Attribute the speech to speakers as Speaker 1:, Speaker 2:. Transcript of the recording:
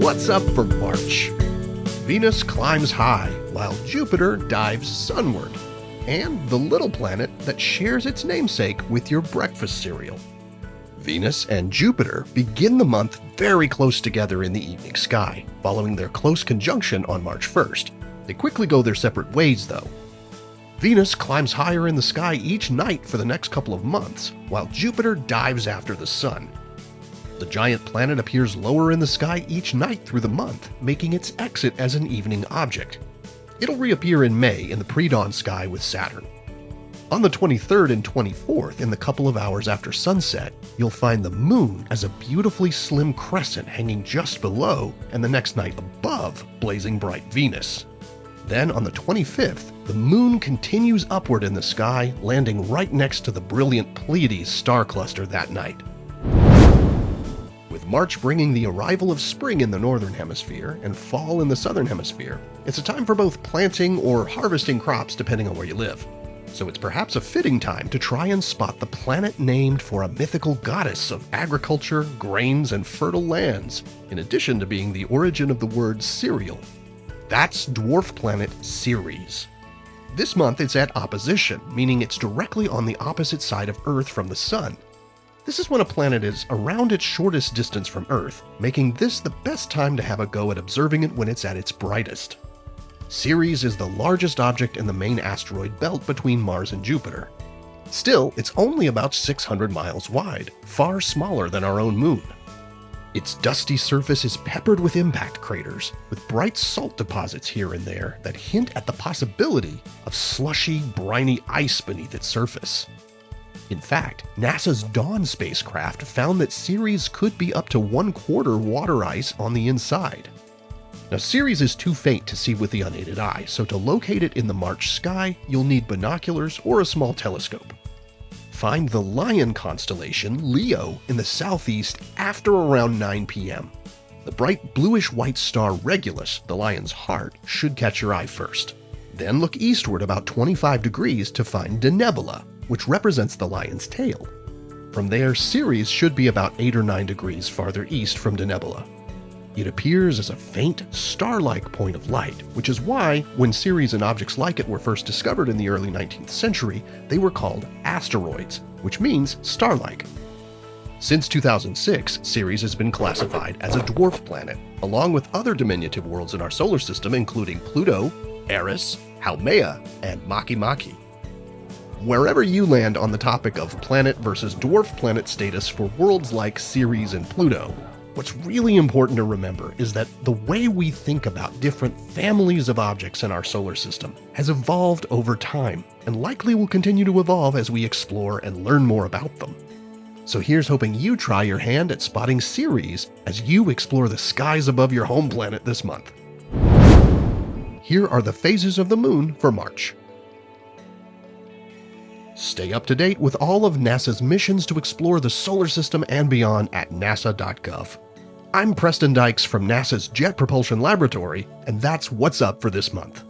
Speaker 1: What's up for March? Venus climbs high while Jupiter dives sunward, and the little planet that shares its namesake with your breakfast cereal. Venus and Jupiter begin the month very close together in the evening sky, following their close conjunction on March 1st. They quickly go their separate ways, though. Venus climbs higher in the sky each night for the next couple of months, while Jupiter dives after the Sun. The giant planet appears lower in the sky each night through the month, making its exit as an evening object. It'll reappear in May in the pre-dawn sky with Saturn. On the 23rd and 24th, in the couple of hours after sunset, you'll find the Moon as a beautifully slim crescent hanging just below, and the next night above blazing bright Venus. Then on the 25th, the Moon continues upward in the sky, landing right next to the brilliant Pleiades star cluster that night. With March bringing the arrival of spring in the northern hemisphere and fall in the southern hemisphere, it's a time for both planting or harvesting crops depending on where you live. So it's perhaps a fitting time to try and spot the planet named for a mythical goddess of agriculture, grains, and fertile lands, in addition to being the origin of the word cereal. That's dwarf planet Ceres. This month it's at opposition, meaning it's directly on the opposite side of Earth from the Sun. This is when a planet is around its shortest distance from Earth, making this the best time to have a go at observing it when it's at its brightest. Ceres is the largest object in the main asteroid belt between Mars and Jupiter. Still, it's only about 600 miles wide, far smaller than our own Moon. Its dusty surface is peppered with impact craters, with bright salt deposits here and there that hint at the possibility of slushy, briny ice beneath its surface. In fact, NASA's Dawn spacecraft found that Ceres could be up to 1/4 water ice on the inside. Now, Ceres is too faint to see with the unaided eye, so to locate it in the March sky, you'll need binoculars or a small telescope. Find the Lion constellation, Leo, in the southeast after around 9 p.m. The bright bluish-white star Regulus, the Lion's heart, should catch your eye first. Then look eastward about 25 degrees to find Denebola, which represents the Lion's tail. From there, Ceres should be about 8 or 9 degrees farther east from Denebola. It appears as a faint, star-like point of light, which is why, when Ceres and objects like it were first discovered in the early 19th century, they were called asteroids, which means star-like. Since 2006, Ceres has been classified as a dwarf planet, along with other diminutive worlds in our solar system including Pluto, Eris, Haumea, and Makemake. Wherever you land on the topic of planet versus dwarf planet status for worlds like Ceres and Pluto, what's really important to remember is that the way we think about different families of objects in our solar system has evolved over time, and likely will continue to evolve as we explore and learn more about them. So here's hoping you try your hand at spotting Ceres as you explore the skies above your home planet this month. Here are the phases of the Moon for March. Stay up to date with all of NASA's missions to explore the solar system and beyond at nasa.gov. I'm Preston Dykes from NASA's Jet Propulsion Laboratory, and that's what's up for this month.